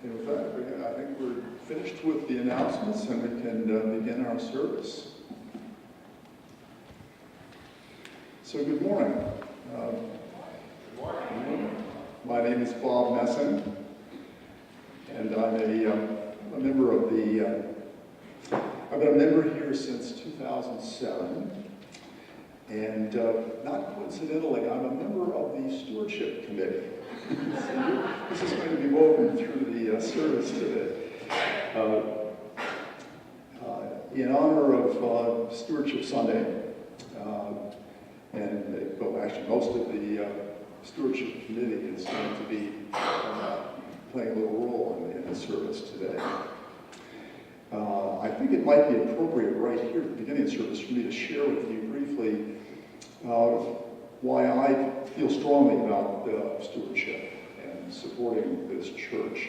And with that, I think we're finished with the announcements and we can begin our service. So good morning. Good morning. My name is Bob Messing, and I'm a member of the, I've been a member here since 2007, and not coincidentally, I'm a member of the Stewardship Committee. This is going to be woven through the service today. In honor of Stewardship Sunday, and actually most of the Stewardship Committee is going to be playing a little role in the service today. I think it might be appropriate right here at the beginning of the service for me to share with you briefly why I feel strongly about stewardship and supporting this church.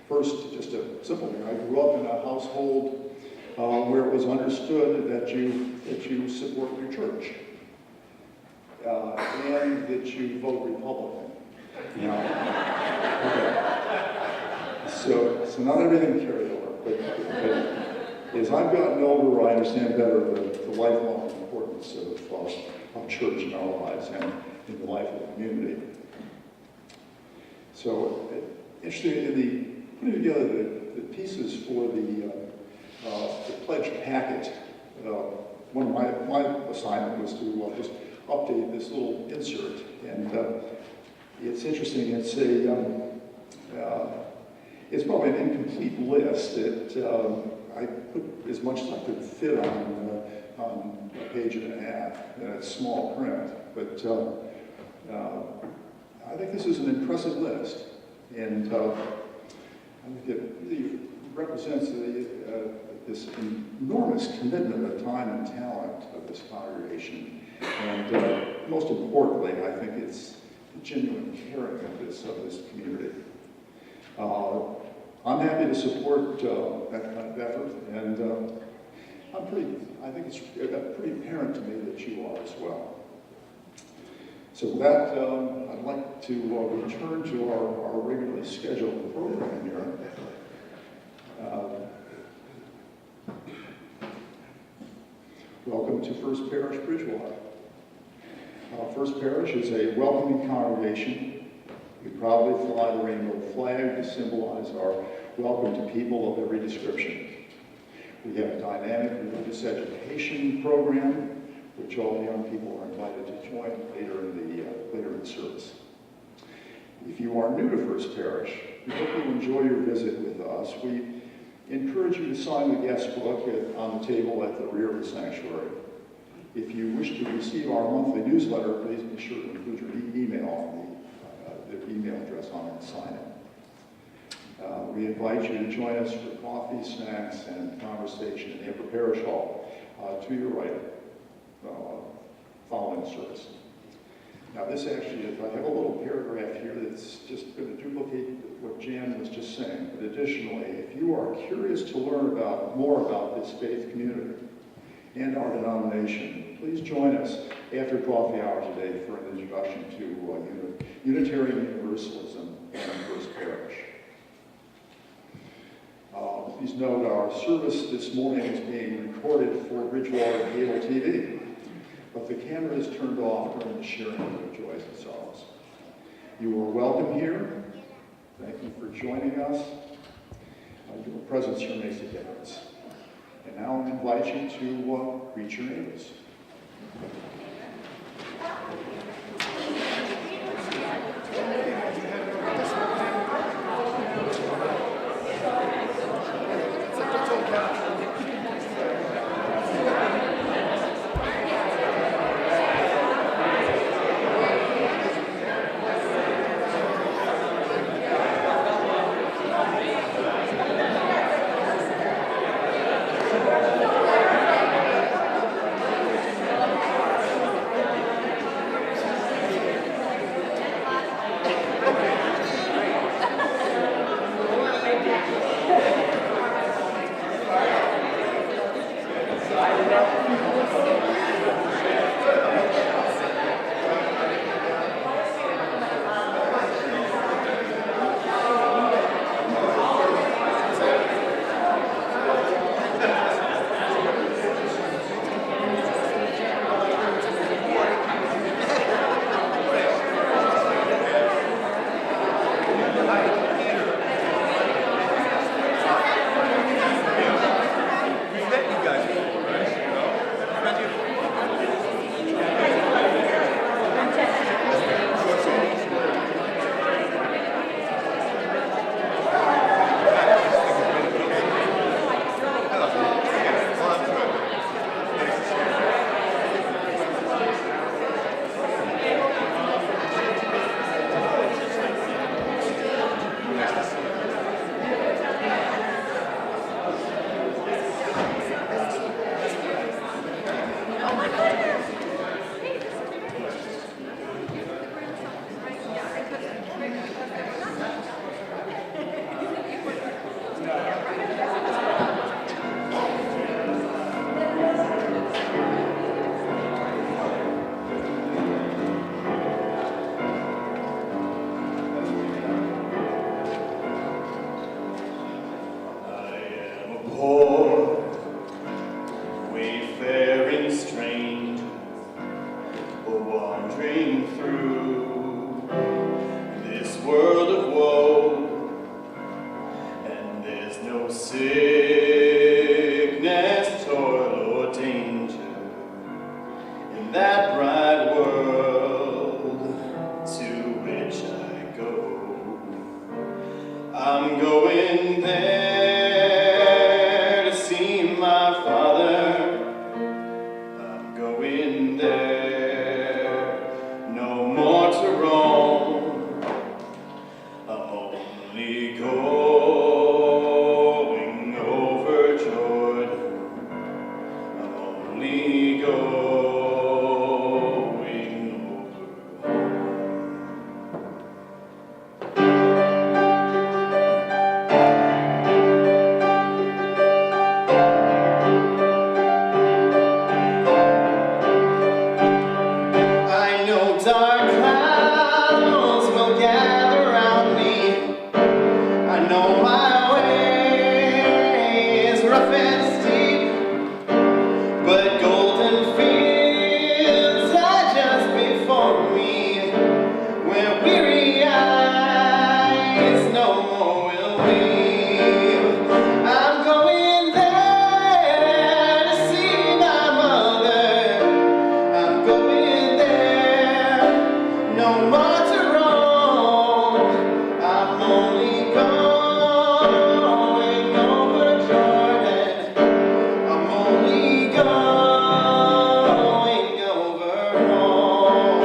First, just a simple thing. I grew up in a household where it was understood that you support your church and that you vote Republican. Okay. So not everything carried over, but as I've gotten older, I understand better the lifelong importance of church in our lives and in the life of the community. So, interesting, in the putting together the pieces for the pledge packet, one of my assignment was to just update this little insert, and it's interesting. It's probably an incomplete list. I put as much as I could fit on a page and a half, and it's small print, but I think this is an impressive list, and I think it really represents this enormous commitment of time and talent of this congregation, and most importantly, I think it's the genuine caring of this community. I'm happy to support that kind of effort, and I think it's pretty apparent to me that you are as well. So with that, I'd like to return to our regularly scheduled program here. Welcome to First Parish, Bridgewater. First Parish is a welcoming congregation. We proudly fly the rainbow flag to symbolize our welcome to people of every description. We have a dynamic religious education program, which all young people are invited to join later in the service. If you are new to First Parish, we hope you enjoy your visit with us. We encourage you to sign the guest book on the table at the rear of the sanctuary. If you wish to receive our monthly newsletter, please be sure to include your email on the email address on it and sign it. We invite you to join us for coffee, snacks, and conversation in the upper parish hall to your right following the service. Now this actually, I have a little paragraph here that's just going to duplicate what Jan was just saying, but additionally, if you are curious to learn more about this faith community and our denomination, please join us after coffee hour today for an introduction to Unitarian Universalism and First Parish. Please note our service this morning is being recorded for Bridgewater Cable TV, but the camera is turned off during the sharing of joys and sorrows. You are welcome here. Thank you for joining us. Your presence here makes a difference. And now I invite you to greet your neighbors. I'm going there to see my father. I'm going there, no more to roam. I'm only going over Jordan. I'm only going over I know dark clouds will gather around me. I know my way is rough and steep, but golden fields lie just before me, where weary eyes no more will weep. I'm going there to see my mother. I'm going there, no more to roam. I'm only going over Jordan. I'm only going over home.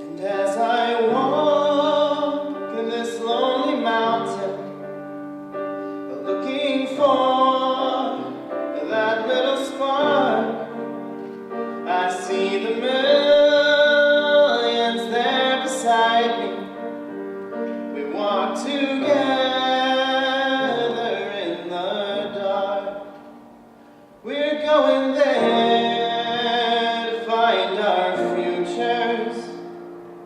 And as I walk in this lonely mountain, looking for that little spark, I see the millions there beside me. We walk together in the dark. We're going there to find our futures.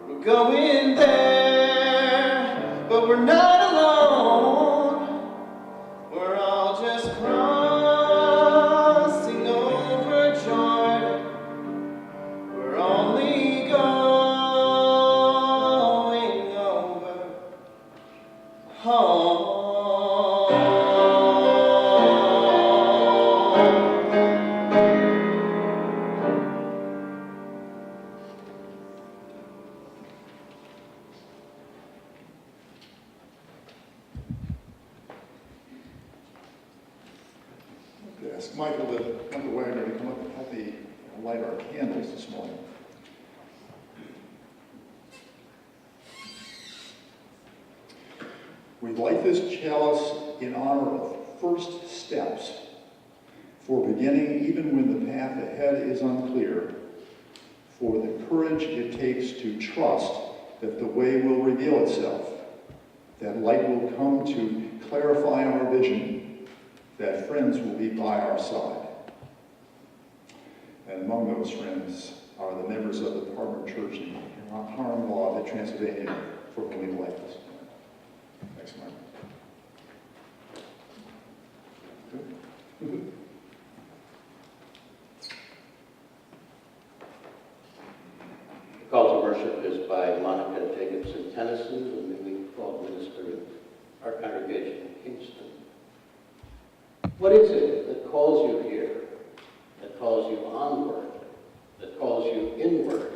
We're going there, but we're not alone. We're all just crossing over Jordan. We're only going over home. To ask Michael to come to Wagner to come up and help me light our candles this morning. We light this chalice in honor of first steps for beginning even when the path ahead is unclear, for the courage it takes to trust that the way will reveal itself, that light will come to clarify our vision, that friends will be by our side. And among those friends are the members of the Partner Church in Harmlaw, Transylvania, for whom we light this. Thanks, Mark. Good. The call to worship is by Monica Jacobson Tennyson, the newly called minister of our congregation in Kingston. What is it that calls you here, that calls you onward, that calls you inward,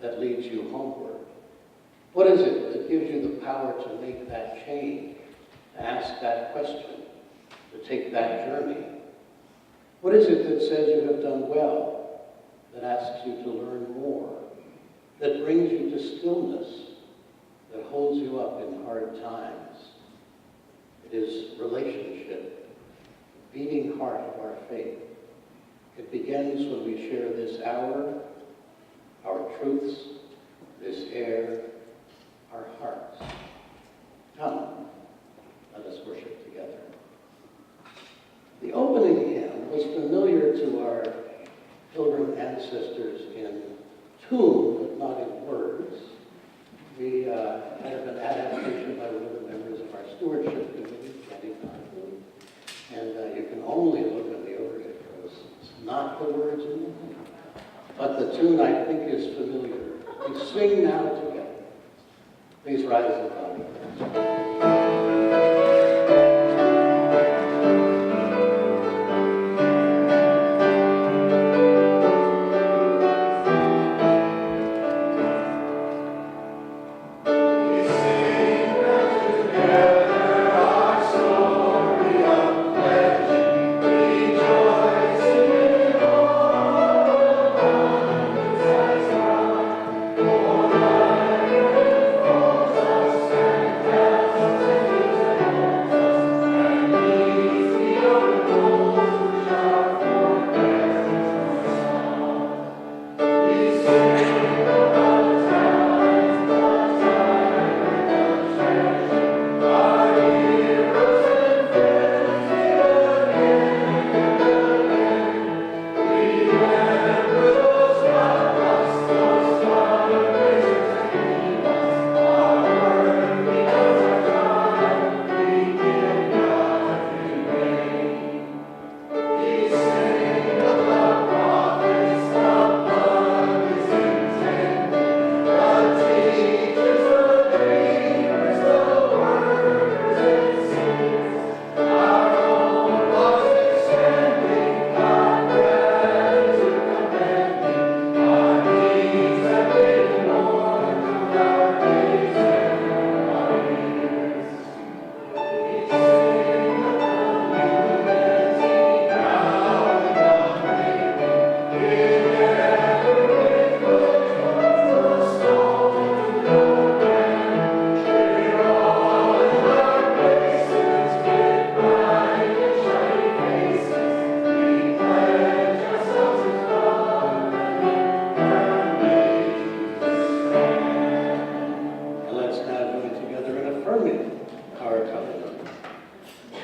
that leads you homeward? What is it that gives you the power to make that change, to ask that question, to take that journey? What is it that says you have done well, that asks you to learn more, that brings you to stillness, that holds you up in hard times? It is relationship, the beating heart of our faith. It begins when we share this hour, our truths, this air, our hearts. Come, let us worship together. The opening hymn was familiar to our pilgrim ancestors in tune, but not in words. We had an adaptation by one of the members of our stewardship committee, Jenny Conklin, and you can only look a tune I think is familiar. We sing now together. Please rise and bow your heads.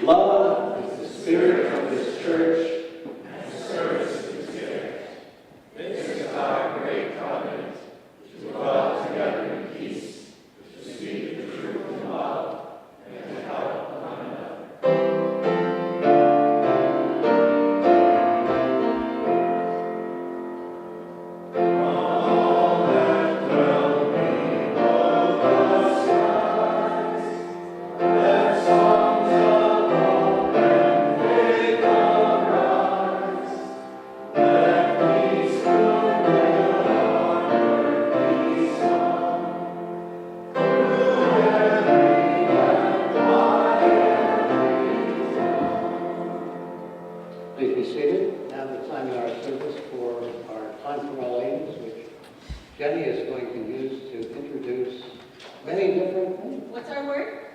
Love is the spirit of this church, and service is gift. This is our great covenant, to dwell together in peace, to speak the truth in love, and to help one another. Please be seated. Now the time in our service for our time for all ages, which Jenny is going to use to introduce many different things. What's our word?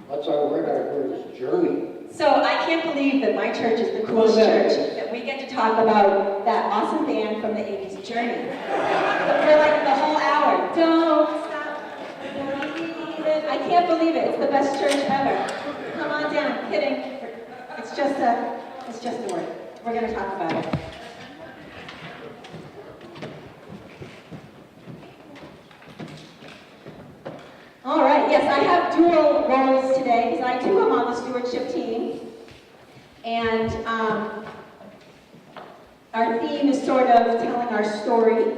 What's our word? Our word is journey. So I can't believe that my church is the coolest church, that we get to talk about that awesome band from the 80s, Journey. For like the whole hour. Don't stop. Believe it. I can't believe it. It's the best church ever. Come on down. Kidding. It's just a word. We're going to talk about it. All right, yes, I have dual roles today because I too am on the stewardship team. And our theme is sort of telling our story.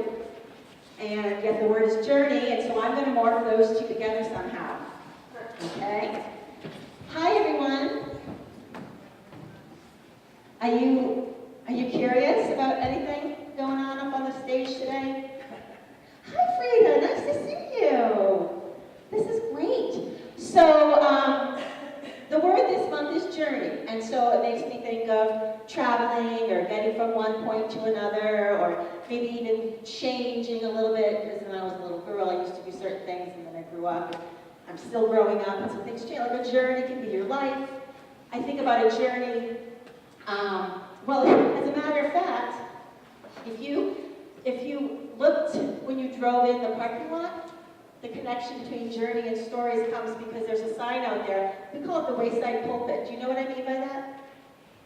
And yet the word is journey, and so I'm going to morph those two together somehow. Okay? Hi, everyone. Are you curious about anything going on up on the stage today? Hi, Frida. Nice to see you. This is great. So, the word this month is journey, and so it makes me think of traveling or getting from one point to another, or maybe even changing a little bit, because when I was a little girl, I used to do certain things, and then I grew up, and I'm still growing up, and so things change. Like a journey can be your life. I think about a journey, well, as a matter of fact, if you looked when you drove in the parking lot, the connection between journey and stories comes because there's a sign out there. We call it the Wayside Pulpit. Do you know what I mean by that?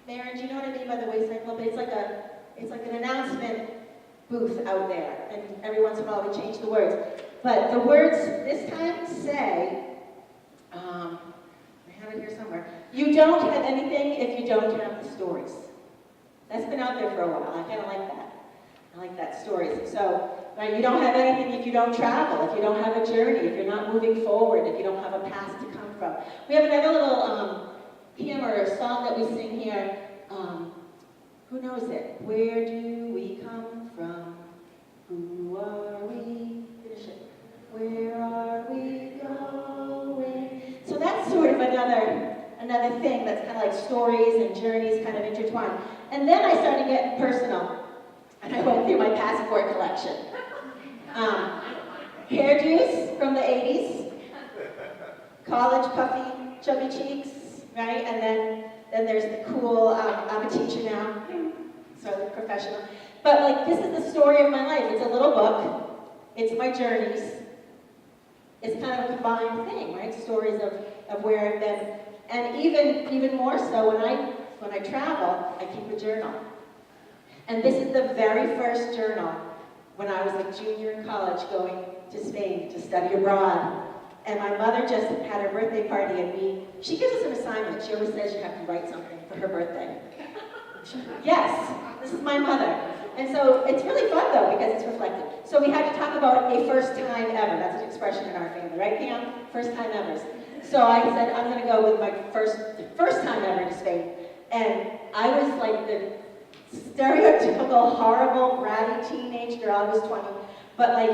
Maren, do you know what I mean by the Wayside Pulpit? It's like an announcement booth out there, and every once in a while we change the words. But the words this time say, I have it here somewhere, you don't have anything if you don't have the stories. That's been out there for a while. I kind of like that. I like that, stories. So, right, you don't have anything if you don't travel, if you don't have a journey, if you're not moving forward, if you don't have a past to come from. We have another little hymn or a song that we sing here. Who knows it? Where do we come from? Who are we? Finish it. Where are we going? So that's sort of another thing that's kind of like stories and journeys kind of intertwined. And then I started getting personal. And I went through my passport collection. Hairdos from the 80s, college puffy, chubby cheeks, right? And then there's the cool, I'm a teacher now, so I'm a professional. But like, this is the story of my life. It's a little book. It's my journeys. It's kind of a combined thing, right? Stories of where I've been. And even more so, when I travel, I keep a journal. And this is the very first journal when I was a junior in college going to Spain to study abroad. And my mother just had her birthday party, and she gives us an assignment. She always says you have to write something for her birthday. Yes, this is my mother. And so it's really fun, though, because it's reflective. So we had to talk about a first time ever. That's an expression in our family, right, Pam? First time evers. So I said, I'm going to go with my first time ever to Spain. And I was like the stereotypical, horrible, bratty teenage girl. I was 20. But like,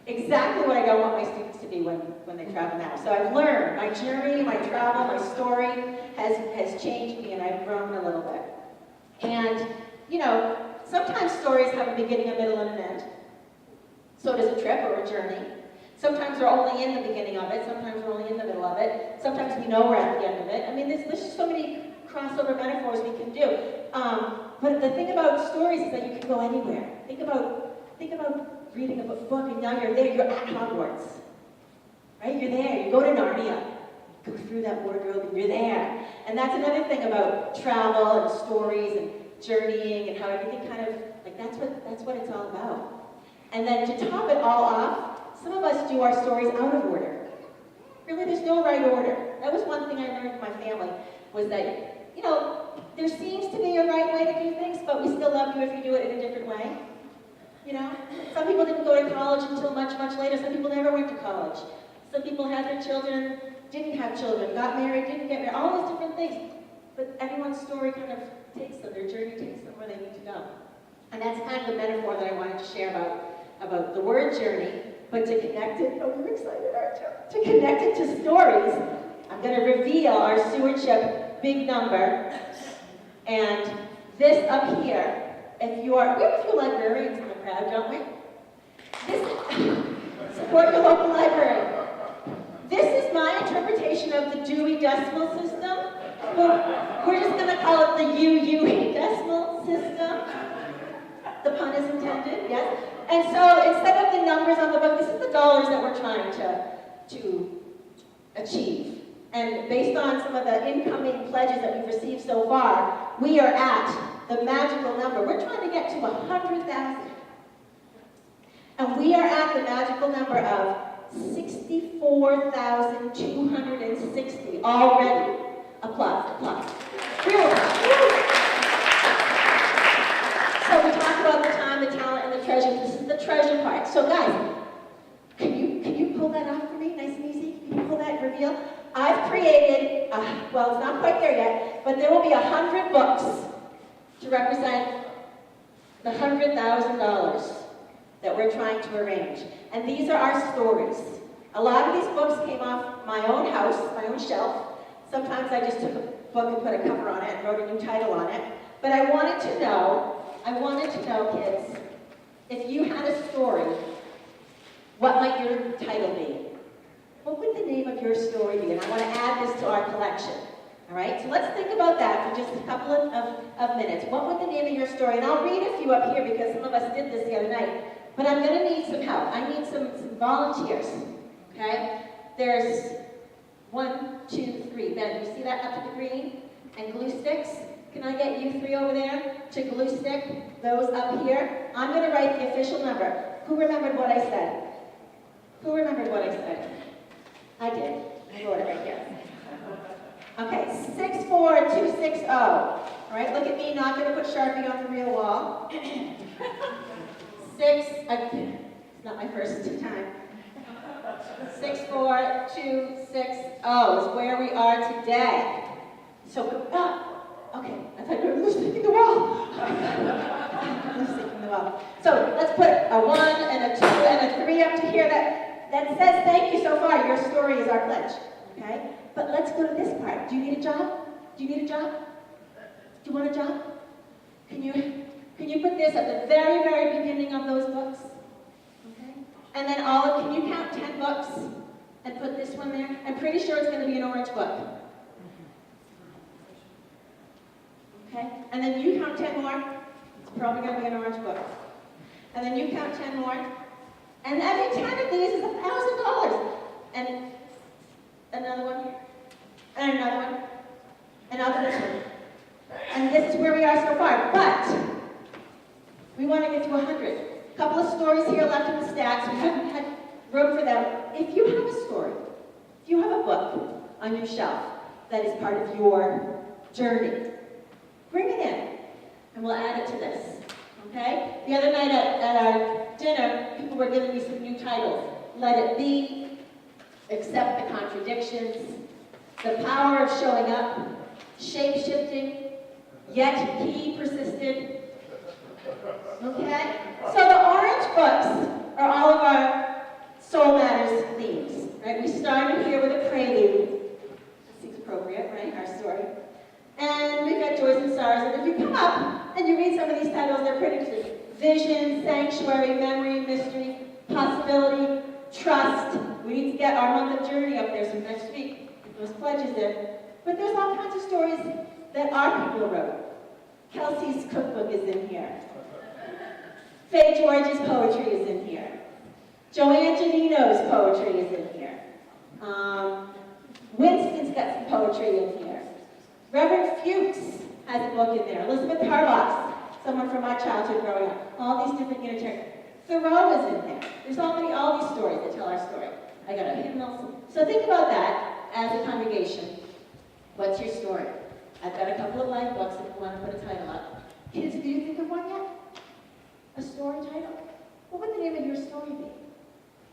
exactly what I don't want my students to be when they travel now. So I've learned. My journey, my travel, my story has changed me, and I've grown a little bit. And, you know, sometimes stories have a beginning, a middle, and an end. So does a trip or a journey. Sometimes we're only in the beginning of it. Sometimes we're only in the middle of it. Sometimes we know we're at the end of it. I mean, there's just so many crossover metaphors we can do. But the thing about stories is that you can go anywhere. Think about reading a book, and now you're there. You're at Hogwarts, right? You're there. You go to Narnia. Go through that wardrobe, and you're there. And that's another thing about travel and stories and journeying and how everything kind of like that's what it's all about. And then to top it all off, some of us do our stories out of order. Really, there's no right order. That was one thing I learned from my family, was that, you know, there seems to be a right way to do things, but we still love you if you do it in a different way. You know? Some people didn't go to college until much, much later. Some people never went to college. Some people had their children, didn't have children, got married, didn't get married, all those different things. But everyone's story kind of takes them, their journey takes them where they need to go. And that's kind of the metaphor that I wanted to share about the word journey, but to connect it, oh, you're excited, aren't you? To connect it to stories, I'm going to reveal our stewardship big number. And this up here, if you are, we have a few librarians in the crowd, don't we? Support your local library. This is my interpretation of the Dewey Decimal System. Well, we're just going to call it the UUE Decimal System. The pun is intended, yes? And so instead of the numbers on the book, this is the dollars that we're trying to achieve. And based on some of the incoming pledges that we've received so far, we are at the magical number. We're trying to get to 100,000. And we are at the magical number of 64,260 already. Applause, applause. Really. So we talked about the time, the talent, and the treasure. This is the treasure part. So guys, can you pull that off for me, nice and easy? Can you pull that reveal? I've created, well, it's not quite there yet, but there will be 100 books to represent the $100,000 that we're trying to arrange. And these are our stories. A lot of these books came off my own house, my own shelf. Sometimes I just took a book and put a cover on it and wrote a new title on it. But I wanted to know, kids, if you had a story, what might your title be? What would the name of your story be? And I want to add this to our collection. All right? So let's think about that for just a couple of minutes. What would the name of your story? And I'll read a few up here because some of us did this the other night. But I'm going to need some help. I need some volunteers. Okay? There's 1, 2, 3. Ben, you see that up to the green? And glue sticks? Can I get you 3 over there to glue stick those up here? I'm going to write the official number. Who remembered what I said? Who remembered what I said? I did. I wrote it right here. Okay, 64260. All right, look at me, not going to put Sharpie on the real wall. 6, it's not my first time. 6, 4, 2, 6, oh, is where we are today. So, okay, I thought you were lip-syncing the wall. Lip-syncing the wall. So, let's put a 1 and a 2 and a 3 up to here that says thank you so far. Your story is our pledge, okay? But let's go to this part. Do you need a job? Do you need a job? Do you want a job? Can you put this at the very, very beginning of those books? Okay? And then can you count 10 books and put this one there? I'm pretty sure it's going to be an orange book. Okay? And then you count 10 more. It's probably going to be an orange book. And then you count 10 more. And every 10 of these is $1,000. And another one here. And another one. And now this one. And this is where we are so far. But we want to get to 100. A couple of stories here left in the stacks. We haven't had room for them. If you have a story, if you have a book on your shelf that is part of your journey, bring it in, and we'll add it to this. Okay? The other night at our dinner, people were giving me some new titles. Let It Be, Accept the Contradictions, The Power of Showing Up, Shape-Shifting, Yet He Persisted. Okay? So the orange books are all of our Soul Matters themes. Right? We started here with a prelude. That seems appropriate, right? Our story. And we've got joys and sorrows. And if you come up and you read some of these titles, they're pretty interesting. Vision, sanctuary, memory, mystery, possibility, trust. We need to get our month of journey up there so next week. Get those pledges in. But there's all kinds of stories that our people wrote. Kelsey's cookbook is in here. Faye George's poetry is in here. Joanne Janino's poetry is in here. Winston's got some poetry in here. Reverend Fuchs has a book in there. Elizabeth Harlock's, someone from my childhood growing up. All these different Unitarian. Thoreau is in there. There's all these stories that tell our story. I got a hymnal. So think about that as a congregation. What's your story? I've got a couple of life books if you want to put a title up. Kids, do you think of one yet? A story title? What would the name of your story be?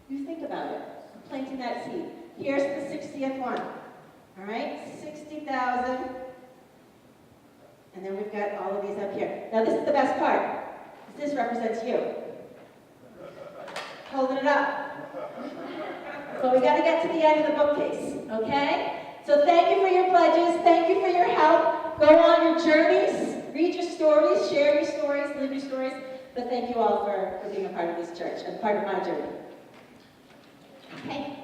You think about it. Planting that seed. Here's the 60th one. All right? 60,000. And then we've got all of these up here. Now this is the best part. This represents you. Holding it up. But we got to get to the end of the bookcase. Okay? So thank you for your pledges. Thank you for your help. Go on your journeys. Read your stories. Share your stories. Live your stories. But thank you all for being a part of this church and part of my journey. Okay.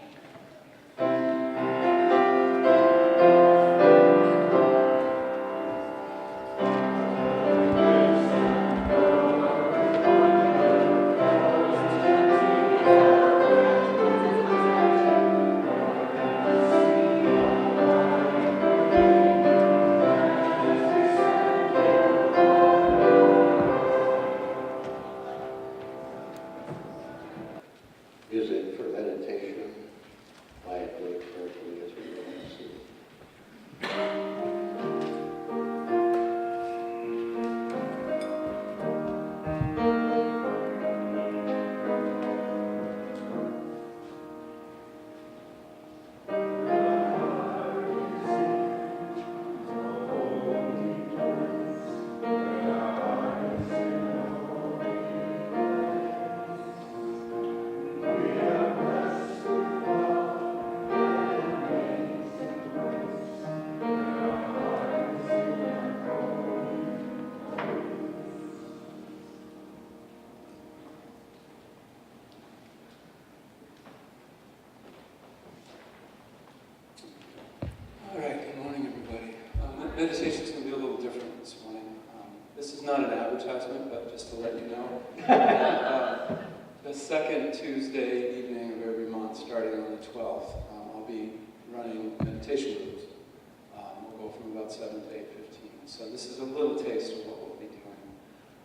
Music for meditation, quietly, carefully as we go and see. All right, good morning, everybody. Meditation is going to be a little different this morning. This is not an advertisement, but just to let you know. The second Tuesday evening of every month, starting on the 12th, I'll be running meditation groups. We'll go from about 7 to 8:15. So this is a little taste of what we'll be doing.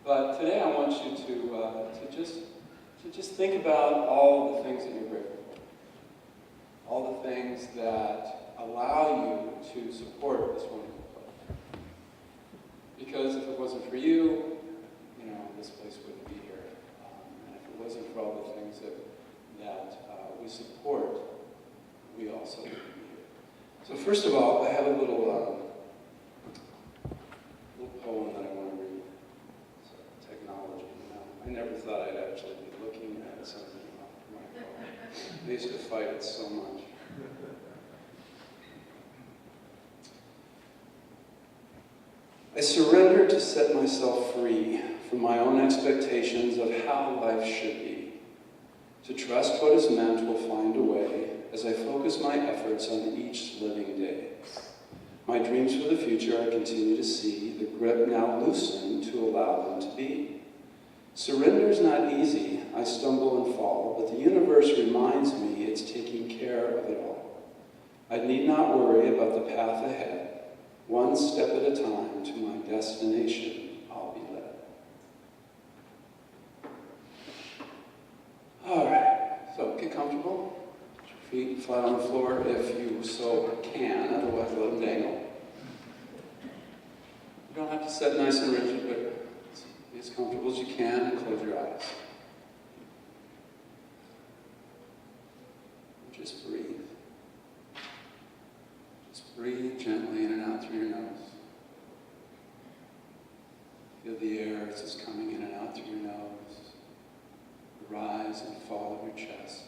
But today I want you to just think about all the things that you're grateful for. All the things that allow you to support this wonderful place. for you, this place wouldn't be here. And if it wasn't for all the things that we support, we also wouldn't be here. So first of all, I have a little poem that I want to read. It's technology, I never thought I'd actually be looking at something on my phone. I used to fight it so much. I surrender to set myself free from my own expectations of how life should be. To trust what is meant will find a way as I focus my efforts on each living day. My dreams for the future I continue to see, the grip now loosen to allow them to be. Surrender's not easy, I stumble and fall, but the universe reminds me it's taking care of it all. I need not worry about the path ahead. One step at a time to my destination, I'll be led. All right, so get comfortable. Put your feet flat on the floor if you so can, otherwise let them dangle. You don't have to sit nice and rigid, but be as comfortable as you can and close your eyes. Just breathe. Just breathe gently in and out through your nose. Feel the air as it's coming in and out through your nose. The rise and fall of your chest.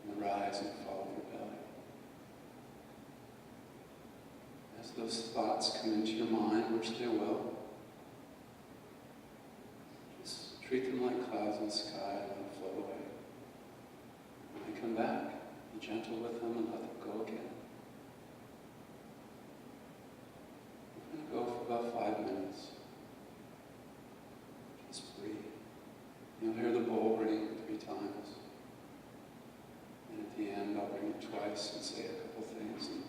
And the rise and fall of your belly. As those thoughts come into your mind, which they will, just treat them like clouds in the sky and let them float away. When they come back, be gentle with them and let them go again. We're going to go for about 5 minutes. Just breathe. You'll hear the bowl ring 3 times. And at the end, I'll ring it twice and say a couple things. And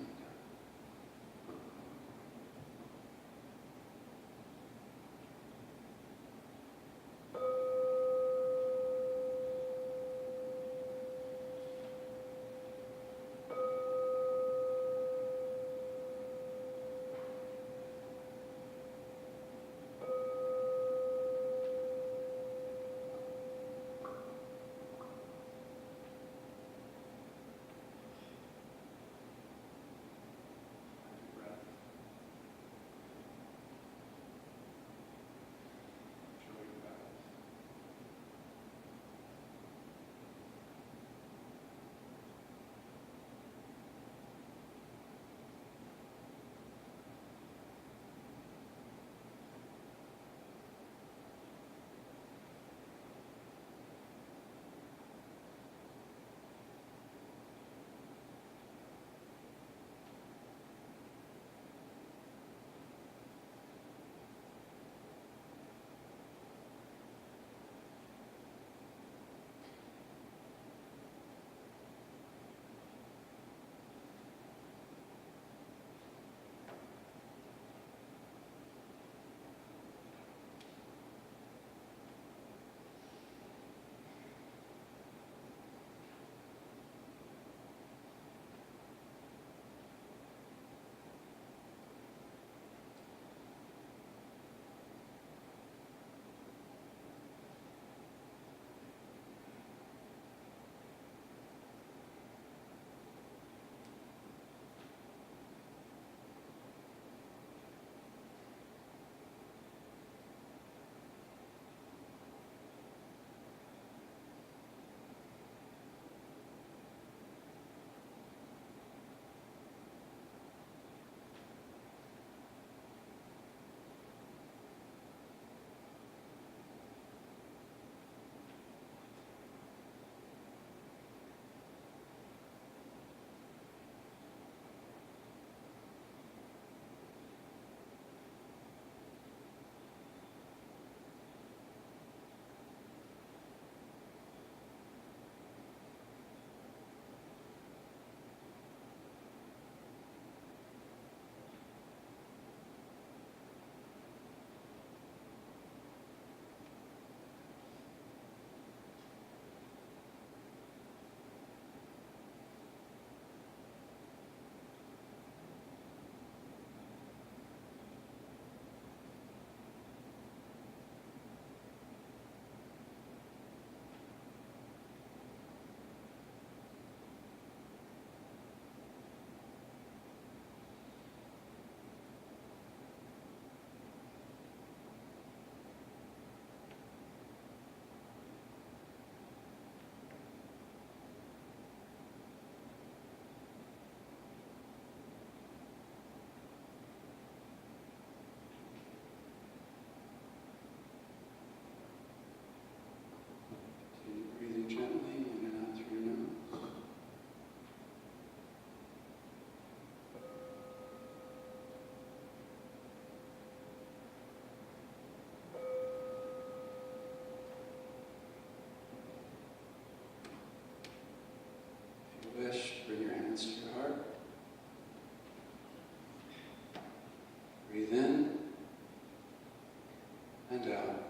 and out.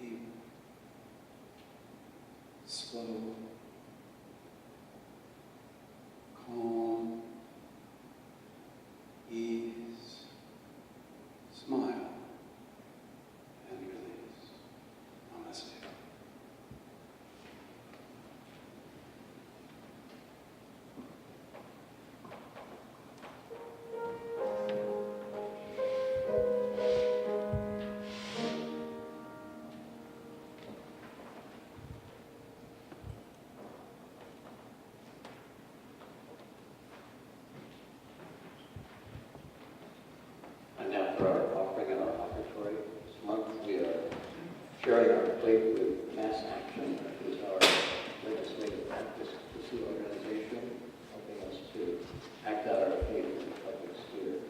Deep, slow, calm, ease, smile, and release. Namaste. And now for our offering and our offertory. This month we are sharing our plate with Mass Action, which is our legislative advocacy organization, helping us to act out our faith in the public sphere.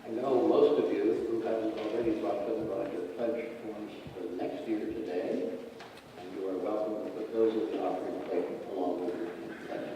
I know most of you who haven't already brought your pledge forms for next year today, and you are welcome to put those in the offering plate along with your pledges.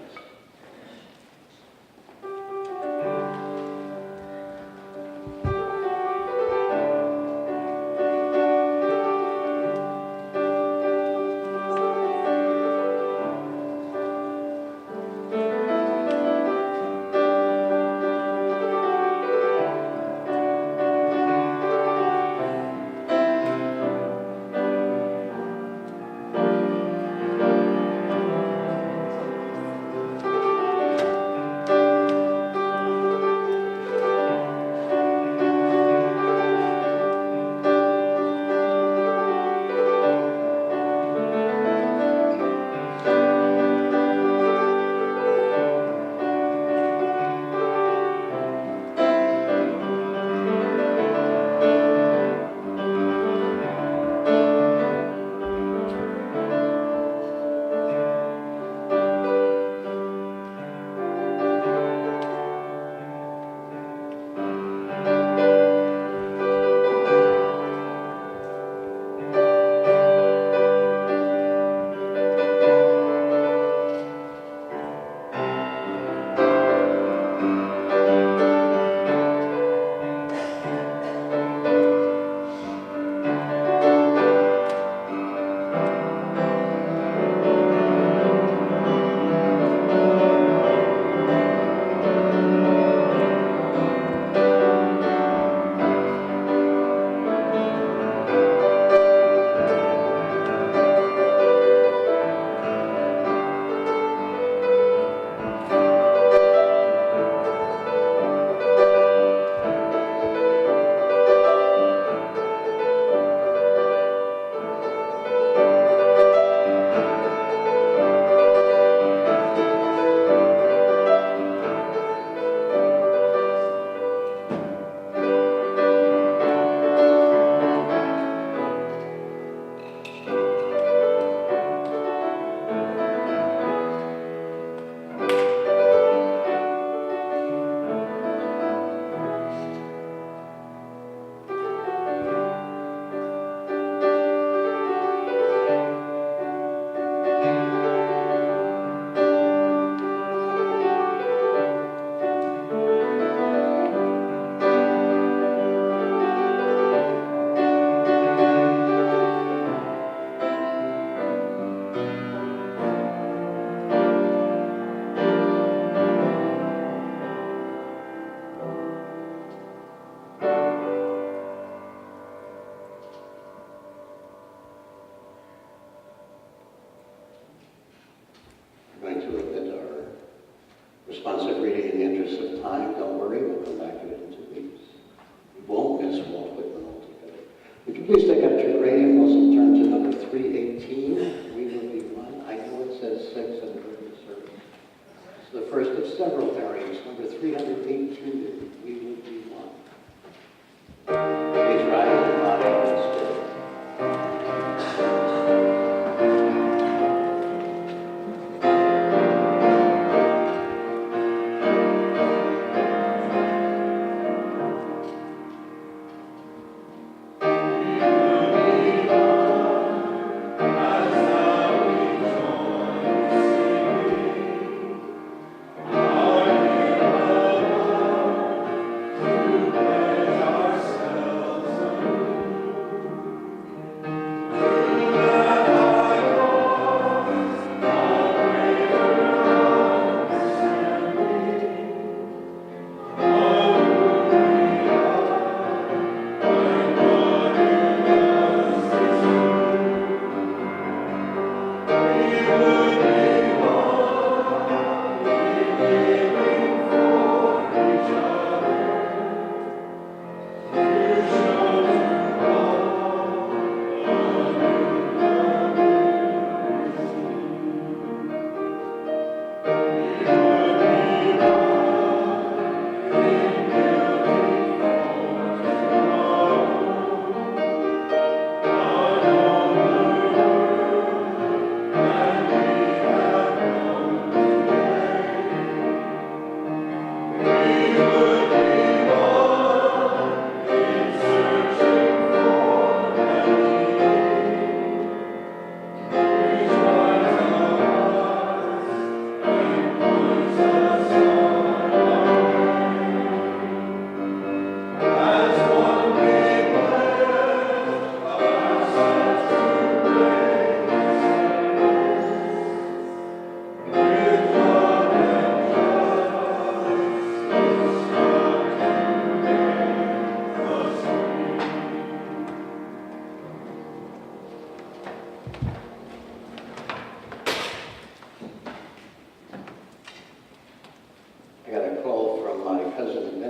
Responsive reading in the interest of time. Don't worry, we'll come back to it in 2 weeks. We won't miss Walt Whitman altogether. Would you please take out your gray hymnals and turn to number 318, We Will Be One. I know it says 6 in the written service. It's the first of several variants, number 318, We Will Be One. Please rise and body and still. Amen.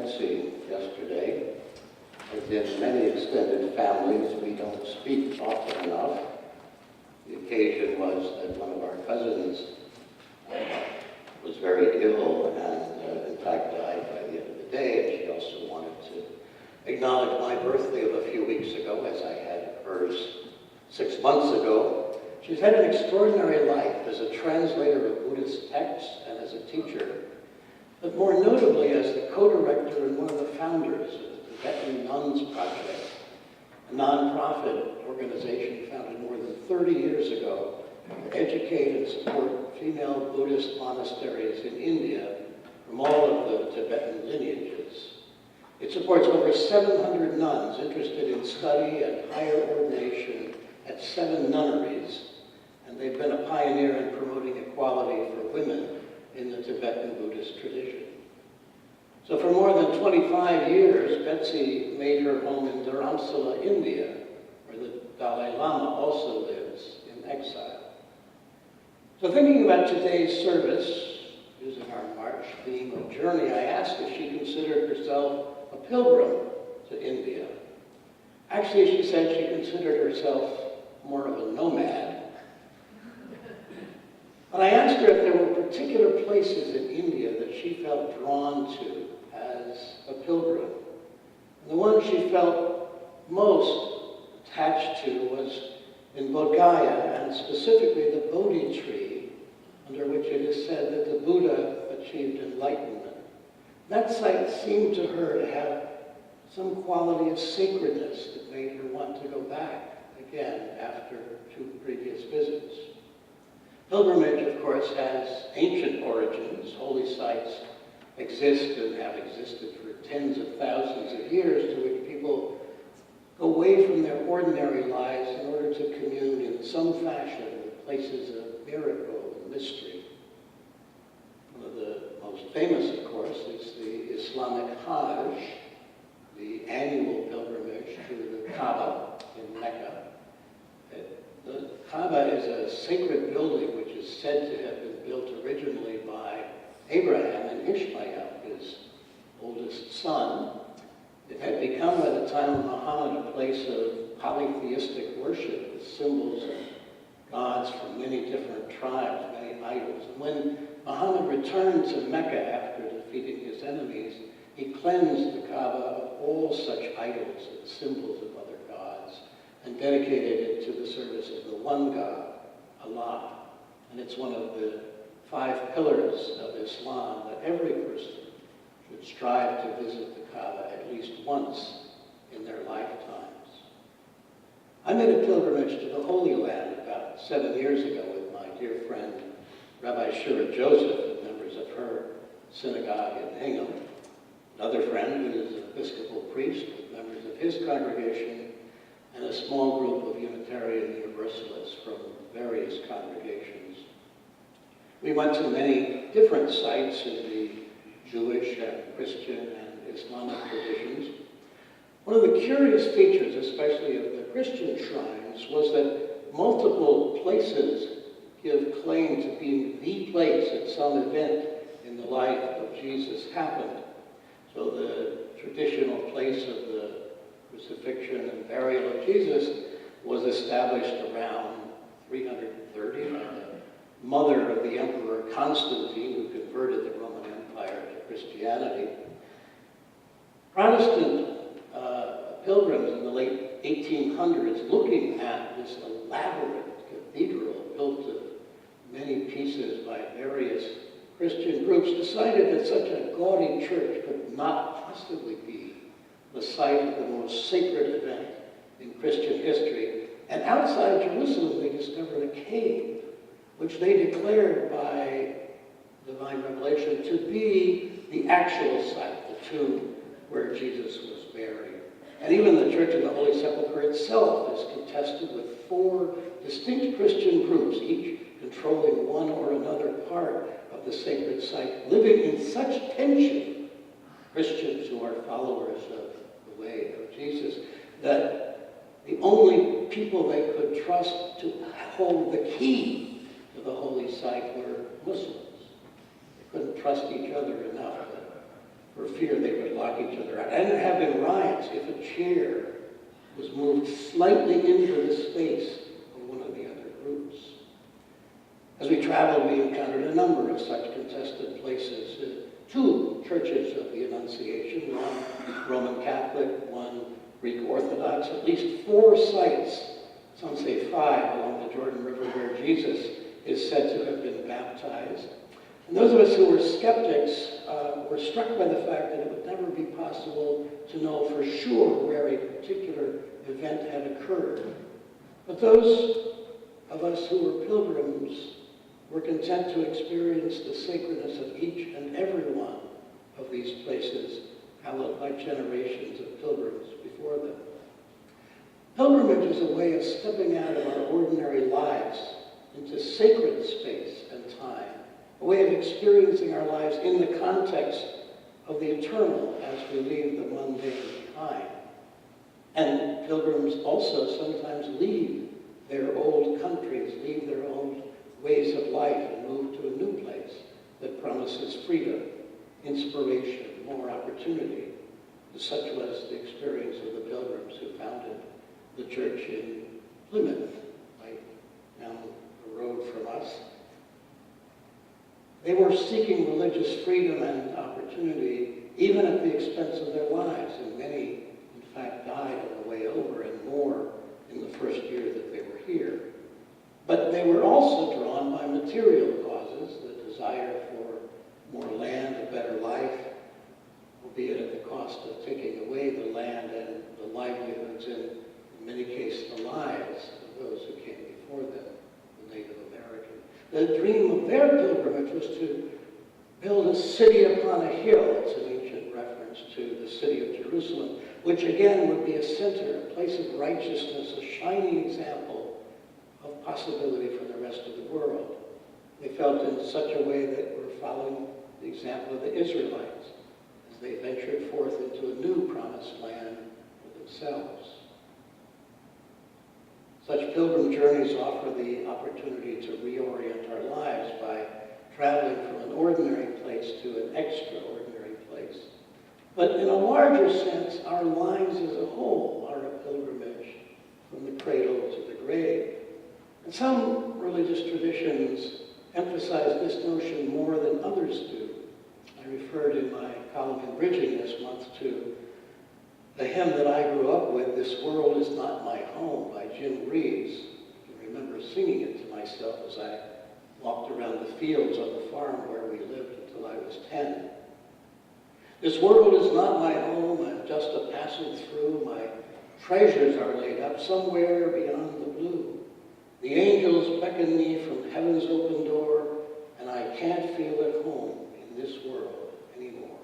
Betsy yesterday. As in many extended families, we don't speak often enough. The occasion was that one of our cousins was very ill and in fact died by the end of the day, and she also wanted to acknowledge my birthday of a few weeks ago, as I had hers 6 months ago. She's had an extraordinary life as a translator of Buddhist texts and as a teacher, but more notably as the co-director and one of the founders of the Tibetan Nuns Project, a nonprofit organization founded more than 30 years ago to educate and support female Buddhist monasteries in India from all of the Tibetan lineages. It supports over 700 nuns interested in study and higher ordination at 7 nunneries, and they've been a pioneer in promoting equality for women in the Tibetan Buddhist tradition. So for more than 25 years, Betsy made her home in Dharamsala, India, where the Dalai Lama also lives in exile. So thinking about today's service, using our March theme of journey, I asked if she considered herself a pilgrim to India. Actually, she said she considered herself more of a nomad. But I asked her if there were particular places in India that she felt drawn to as a pilgrim. And the one she felt most attached to was in Bodh Gaya, and specifically the Bodhi tree, under which it is said that the Buddha achieved enlightenment. That site seemed to her to have some quality of sacredness that made her want to go back again after 2 previous visits. Pilgrimage, of course, has ancient origins. Holy sites exist and have existed for tens of thousands of years, to which people go away from their ordinary lives in order to commune in some fashion with places of miracle and mystery. One of the most famous, of course, is the Islamic Hajj, the annual pilgrimage to the Kaaba in Mecca. The Kaaba is a sacred building which is said to have been built originally by Abraham and Ishmael, his oldest son. It had become, by the time of Muhammad, a place of polytheistic worship with symbols of gods from many different tribes, many idols. And when Muhammad returned to Mecca after defeating his enemies, he cleansed the Kaaba of all such idols and symbols of other gods and dedicated it to the service of the one God, Allah. And it's one of the 5 pillars of Islam that every person should strive to visit the Kaaba at least once in their lifetimes. I made a pilgrimage to the Holy Land about 7 years ago with my dear friend Rabbi Shira Joseph and members of her synagogue in Hingham, another friend who is an Episcopal priest with members of his congregation, and a small group of Unitarian Universalists from various congregations. We went to many different sites in the Jewish and Christian and Islamic traditions. One of the curious features, especially of the Christian shrines, was that multiple places give claim to being the place at some event in the life of Jesus happened. So the traditional place of the crucifixion and burial of Jesus was established around 330 by the mother of the Emperor Constantine, who converted the Roman Empire to Christianity. Protestant pilgrims in the late 1800s, looking at this elaborate cathedral built of many pieces by various Christian groups, decided that such a gaudy church could not possibly be the site of the most sacred event in Christian history. And outside Jerusalem, they discovered a cave, which they declared by divine revelation to be the actual site, the tomb where Jesus was buried. And even the Church of the Holy Sepulchre itself is contested with 4 distinct Christian groups, each controlling one or another part of the sacred site, living in such tension, Christians who are followers of the way of Jesus, that the only people they could trust to hold the key to the holy site were Muslims. They couldn't trust each other enough to for fear they would lock each other out. And there have been riots if a chair was moved slightly into the space of one of the other groups. As we traveled, we encountered a number of such contested places. Two churches of the Annunciation, one Roman Catholic, one Greek Orthodox, at least 4 sites, some say 5, along the Jordan River where Jesus is said to have been baptized. And those of us who were skeptics were struck by the fact that it would never be possible to know for sure where a particular event had occurred. But those of us who were pilgrims were content to experience the sacredness of each and every one of these places, hallowed by generations of pilgrims before them. Pilgrimage is a way of stepping out of our ordinary lives into sacred space and time, a way of experiencing our lives in the context of the eternal as we leave the mundane behind. And pilgrims also sometimes leave their old countries, leave their old ways of life, and move to a new place that promises freedom, inspiration, more opportunity. Such was the experience of the pilgrims who founded the church in Plymouth, right down the road from us. They were seeking religious freedom and opportunity, even at the expense of their lives, and many, in fact, died on the way over, and more in the first year that they were here. But they were also drawn by material causes, the desire for more land, a better life, albeit at the cost of taking away the land and the livelihoods, and in many cases the lives of those who came before them, the Native American. The dream of their pilgrimage was to build a city upon a hill. It's an ancient reference to the city of Jerusalem, which again would be a center, a place of righteousness, a shining example of possibility for the rest of the world. They felt in such a way that we're following the example of the Israelites as they ventured forth into a new promised land for themselves. Such pilgrim journeys offer the opportunity to reorient our lives by traveling from an ordinary place to an extraordinary place. But in a larger sense, our lives as a whole are a pilgrimage from the cradle to the grave. And some religious traditions emphasize this notion more than others do. I referred in my column in Bridging this month to the hymn that I grew up with, "This World Is Not My Home" by Jim Reeves. I can remember singing it to myself as I walked around the fields on the farm where we lived until I was 10. This world is not my home, I'm just a passing through. My treasures are laid up somewhere beyond the blue. The angels beckon me from heaven's open door, and I can't feel at home in this world anymore.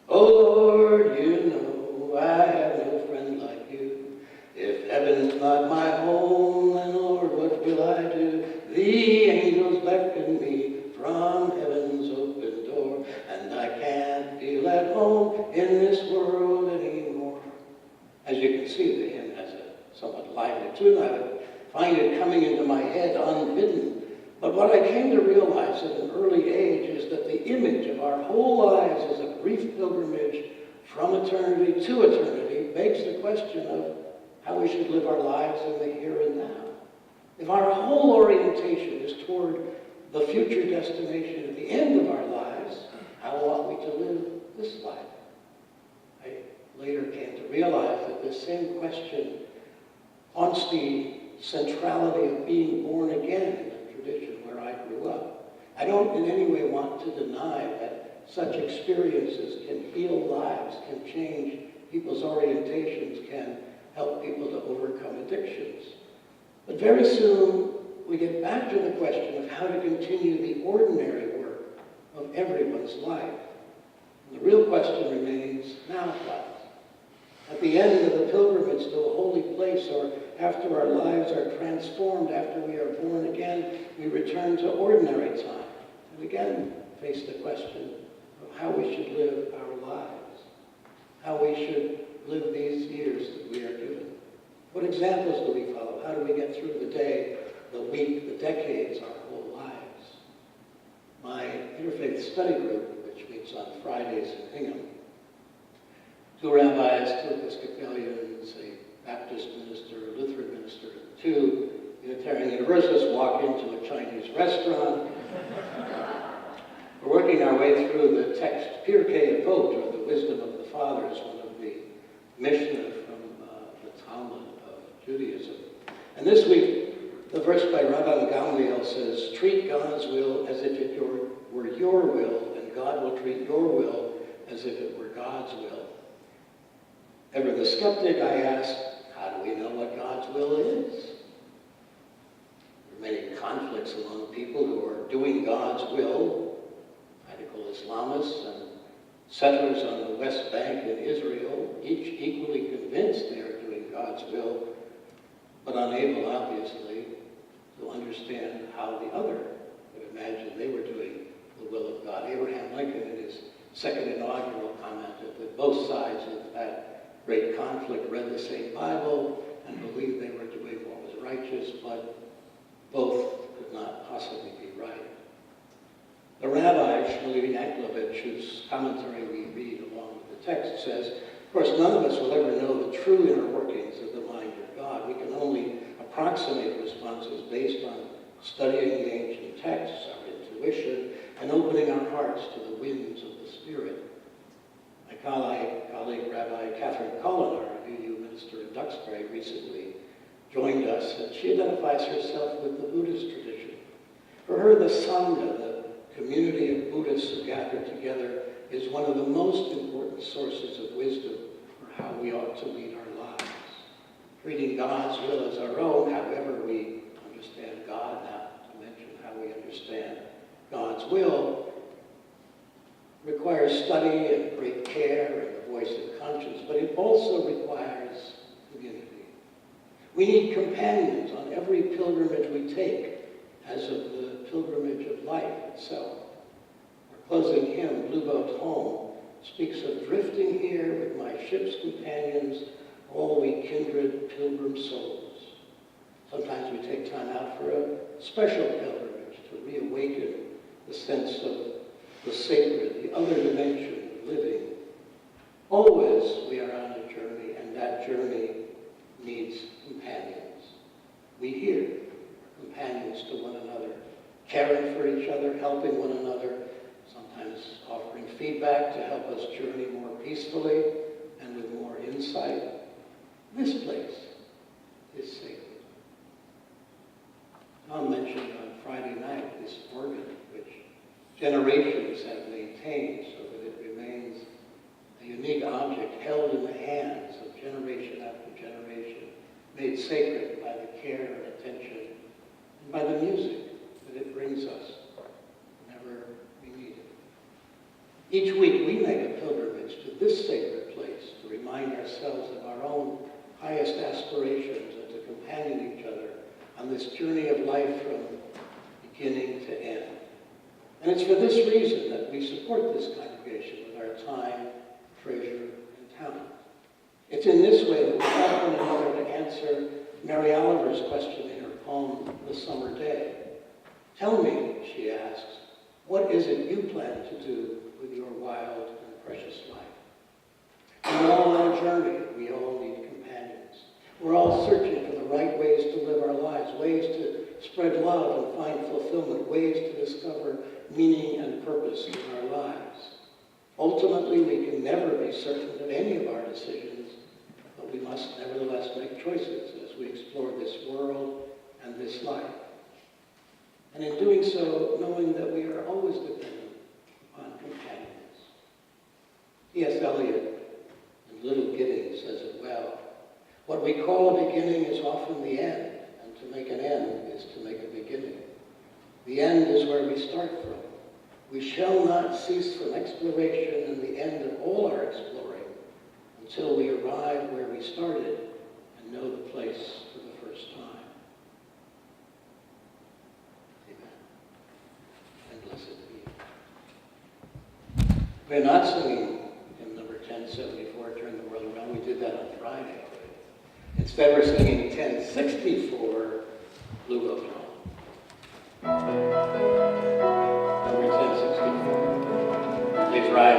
Oh Lord, you know I have no friend like you. If heaven's not my home, then Lord, what will I do? The angels beckon me from heaven's open door, and I can't feel at home in this world anymore. As you can see, the hymn has a somewhat lively tune. I would find it coming into my head unbidden. But what I came to realize at an early age is that the image of our whole lives as a brief pilgrimage from eternity to eternity begs the question of how we should live our lives in the here and now. If our whole orientation is toward the future destination at the end of our lives, how ought we to live this life? I later came to realize that this same question haunts the centrality of being born again in the tradition where I grew up. I don't in any way want to deny that such experiences can heal lives, can change people's orientations, can help people to overcome addictions. But very soon, we get back to the question of how to continue the ordinary work of everyone's life. And the real question remains, now what? At the end of the pilgrimage to a holy place, or after our lives are transformed, after we are born again, we return to ordinary time and again face the question of how we should live our lives, how we should live these years that we are given. What examples do we follow? How do we get through the day, the week, the decades, our whole lives? My interfaith study group, which meets worshipers on Fridays in Hingham. 2 rabbis, 2 Episcopalians, a Baptist minister, a Lutheran minister, 2 Unitarian Universalists walk into a Chinese restaurant. We're working our way through the text Pirkei Avot, or the Wisdom of the Fathers, one of the Mishnah from the Talmud of Judaism. And this week, the verse by Rabban Gamliel says, treat God's will as if it were your will, and God will treat your will as if it were God's will. Ever the skeptic, I ask, how do we know what God's will is? There are many conflicts among people who are doing God's will, radical Islamists and settlers on the West Bank in Israel, each equally convinced they are doing God's will, but unable, obviously, to understand how the other would imagine they were doing the will of God. Abraham Lincoln, in his second inaugural, commented that both sides of that great conflict read the same Bible and believed they were doing what was righteous, but both could not possibly be right. The rabbi, Shmuley Yanklowitz, whose commentary we read along with the text, says, of course, none of us will ever know the true inner workings of the mind of God. We can only approximate responses based on studying the ancient texts, our intuition, and opening our hearts to the winds of the Spirit. My colleague Rabbi Catherine Cullinar, a UU minister in Duxbury, recently joined us, and she identifies herself with the Buddhist tradition. For her, the Sangha, the community of Buddhists who gather together, is one of the most important sources of wisdom for how we ought to lead our lives. Treating God's will as our own, however we understand God, not to mention how we understand God's will, requires study and great care and the voice of conscience, but it also requires community. We need companions on every pilgrimage we take, as of the pilgrimage of life itself. Our closing hymn, Blue Boat Home, speaks of drifting here with my ship's companions, all we kindred pilgrim souls. Sometimes we take time out for a special pilgrimage to reawaken the sense of the sacred, the other dimension of living. Always we are on a journey, and that journey needs companions. We here are companions to one another, caring for each other, helping one another, sometimes offering feedback to help us journey more peacefully and with more insight. This place is sacred. Tom mentioned on Friday night this organ, which generations have maintained so that it remains a unique object held in the hands of generation after generation, made sacred by the care and attention and by the music that it brings us whenever we need it. Each week we make a pilgrimage to this sacred place to remind ourselves of our own highest aspirations and to companion each other on this journey of life from beginning to end. And it's for this reason that we support this congregation with our time, treasure, and talent. It's in this way that we help one another to answer Mary Oliver's question in her poem, The Summer Day. Tell me, she asks, what is it you plan to do with your wild and precious life? We're all on a journey. We all need companions. We're all searching for the right ways to live our lives, ways to spread love and find fulfillment, ways to discover meaning and purpose in our lives. Ultimately, we can never be certain of any of our decisions, but we must nevertheless make choices as we explore this world and this life. And in doing so, knowing that we are always dependent on companions. T.S. Eliot in Little Giddings says it well. What we call a beginning is often the end, and to make an end is to make a beginning. The end is where we start from. We shall not cease from exploration and the end of all our exploring until we arrive where we started and know the place for the first time. Amen. And blessed be. We're not singing hymn number 1074, Turn the World Around. We did that on Friday. Instead, we're singing 1064, Blue Boat Home. Number 1064. Please rise.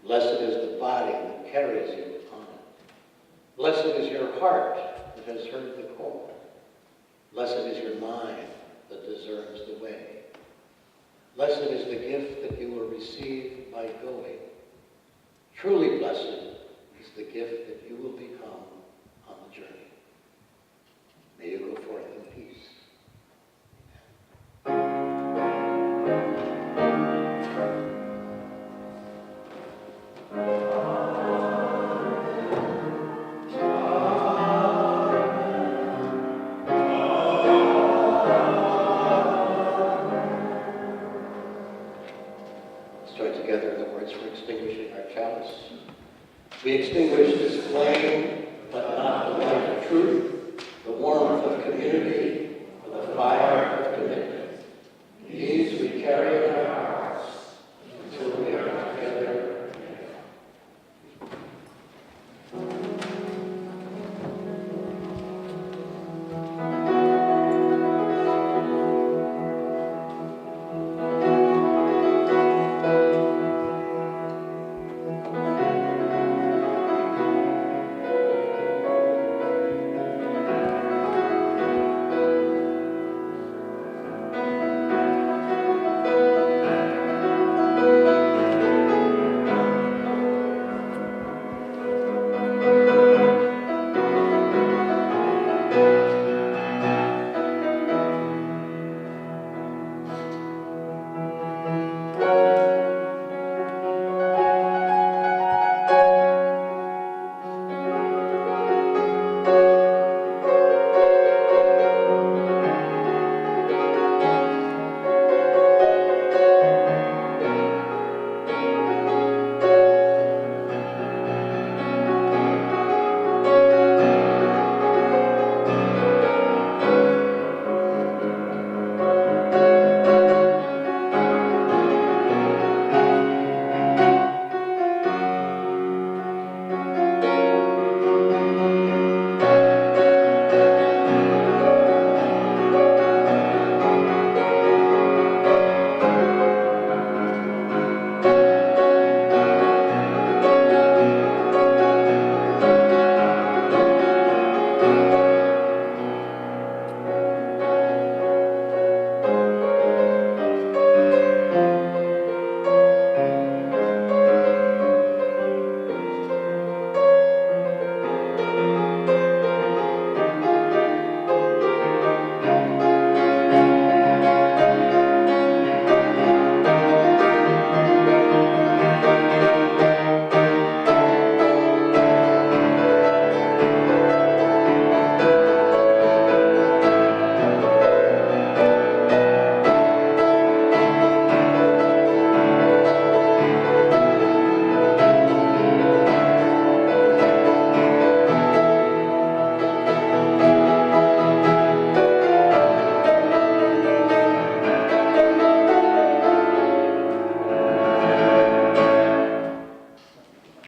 Blessed is the body that carries you on it. Blessed is your heart that has heard the call. Blessed is your mind that discerns the way. Blessed is the gift that you will receive by going. Truly blessed is the gift that you will become on the journey. May you go forth in peace. We extinguish this flame, but not the light of truth, the warmth of community,